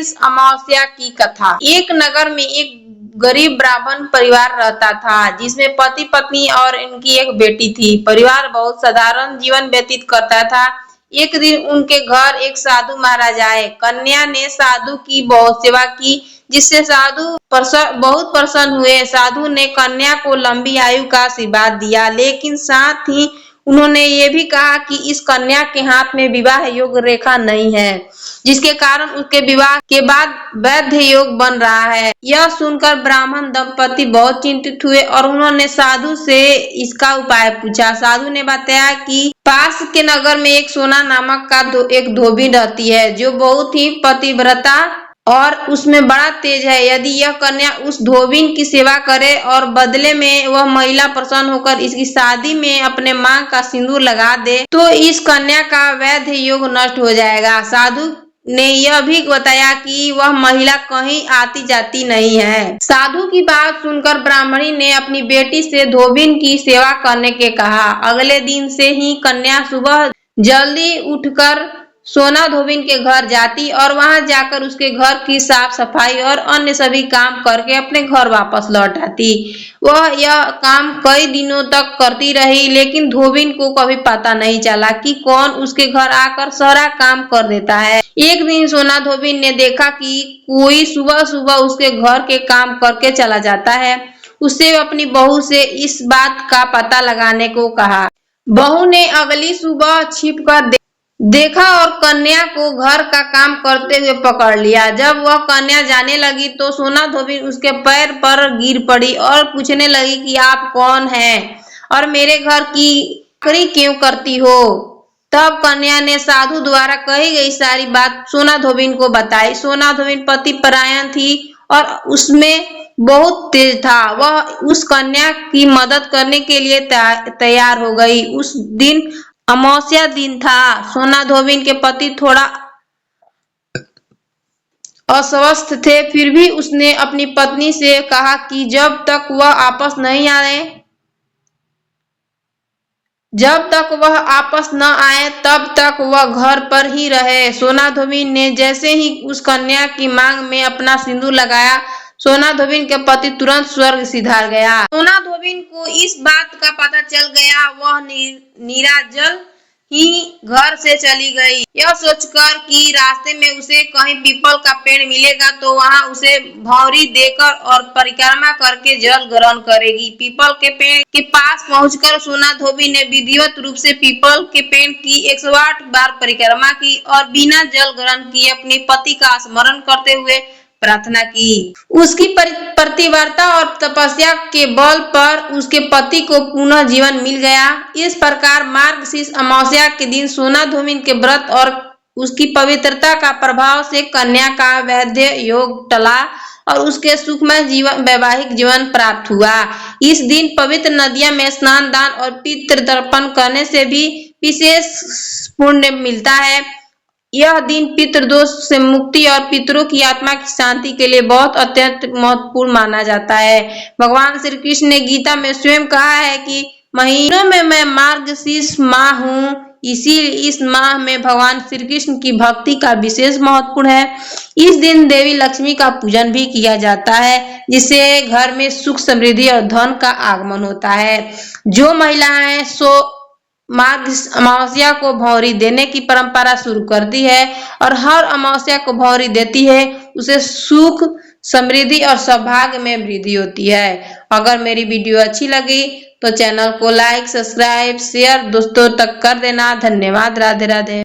इस अमावस्या की कथा। एक नगर में एक गरीब ब्राह्मण परिवार रहता था, जिसमें पति पत्नी और इनकी एक बेटी थी। परिवार बहुत साधारण जीवन व्यतीत करता था। एक दिन उनके घर एक साधु महाराज आए। कन्या ने साधु की बहुत सेवा की, जिससे साधु बहुत प्रसन्न हुए। साधु ने कन्या को लंबी आयु का आशीर्वाद दिया, लेकिन साथ ही उन्होंने ये भी कहा कि इस कन्या के हाथ में विवाह योग रेखा नहीं है, जिसके कारण उसके विवाह के बाद वैध योग बन रहा है। यह सुनकर ब्राह्मण दंपति बहुत चिंतित हुए और उन्होंने साधु से इसका उपाय पूछा। साधु ने बताया कि पास के नगर में एक सोना नामक का एक धोबी रहती है, जो बहुत ही पतिव्रता और उसमें बड़ा तेज है। यदि यह कन्या उस धोबिन की सेवा करे और बदले में वह महिला प्रसन्न होकर इसकी शादी में अपने मांग का सिंदूर लगा दे, तो इस कन्या का वैध योग नष्ट हो जाएगा। साधु ने यह भी बताया कि वह महिला कहीं आती जाती नहीं है। साधु की बात सुनकर ब्राह्मणी ने अपनी बेटी से धोबिन की सेवा करने के कहा। अगले दिन से ही कन्या सुबह जल्दी उठकर सोना धोबिन के घर जाती और वहां जाकर उसके घर की साफ सफाई और अन्य सभी काम करके अपने घर वापस लौट आती। वह यह काम कई दिनों तक करती रही, लेकिन धोबिन को कभी पता नहीं चला कि कौन उसके घर आकर सारा काम कर देता है। एक दिन सोना धोबिन ने देखा कि कोई सुबह सुबह उसके घर के काम करके चला जाता है। उससे अपनी बहू से इस बात का पता लगाने को कहा। बहू ने अगली सुबह छिपकर देखा और कन्या को घर का काम करते हुए पकड़ लिया। जब वह कन्या जाने लगी तो सोना धोबिन उसके पैर पर गिर पड़ी और पूछने लगी कि आप कौन हैं और मेरे घर की चाकरी क्यों करती हो। तब कन्या ने साधु द्वारा कही गई सारी बात सोना धोबिन को बताई। सोना धोबिन पति परायण थी और उसमें बहुत तेज था। वह उस कन्या की मदद करने के लिए तैयार हो गई। उस दिन अमावस्या दिन था। सोना धोबिन के पति थोड़ा अस्वस्थ थे, फिर भी उसने अपनी पत्नी से कहा कि जब तक वह आपस न आए तब तक वह घर पर ही रहे। सोना धोबिन ने जैसे ही उस कन्या की मांग में अपना सिंदूर लगाया, सोना धोबिन के पति तुरंत स्वर्ग सिधार गया। सोना धोबिन को इस बात का पता चल गया। वह निराजल ही घर से चली गई, यह सोचकर कि रास्ते में उसे कहीं पीपल का पेड़ मिलेगा तो वहां उसे भौरी देकर और परिक्रमा करके जल ग्रहण करेगी। पीपल के पेड़ के पास पहुंचकर सोना धोबिन ने विधिवत रूप से पीपल के पेड़ की 108 बार परिक्रमा की और बिना जल ग्रहण किए अपने पति का स्मरण करते हुए प्रार्थना की। उसकी पतिव्रता और तपस्या के बल पर उसके पति को पुनः जीवन मिल गया। इस प्रकार मार्गशीर्ष अमावस्या के दिन सोना धोबिन के व्रत और उसकी पवित्रता का प्रभाव से कन्या का वैद्य योग टला और उसके सुखमय जीवन वैवाहिक जीवन प्राप्त हुआ। इस दिन पवित्र नदियों में स्नान, दान और पितृ तर्पण करने से भी विशेष पुण्य मिलता है। यह दिन पितृदोष से मुक्ति और पितरों की आत्मा की शांति के लिए बहुत अत्यंत महत्वपूर्ण माना जाता है। भगवान श्री कृष्ण ने गीता में स्वयं कहा है कि महीनों में मैं मार्गशीर्ष माह हूँ, इसीलिए इस माह में भगवान श्री कृष्ण की भक्ति का विशेष महत्वपूर्ण है। इस दिन देवी लक्ष्मी का पूजन भी किया जाता है, जिससे घर में सुख, समृद्धि और धन का आगमन होता है। जो महिलाएं मार्ग अमावस्या को भौरी देने की परंपरा शुरू करती है और हर अमावस्या को भौरी देती है, उसे सुख, समृद्धि और सौभाग्य में वृद्धि होती है। अगर मेरी वीडियो अच्छी लगी तो चैनल को लाइक, सब्सक्राइब, शेयर दोस्तों तक कर देना। धन्यवाद। राधे राधे।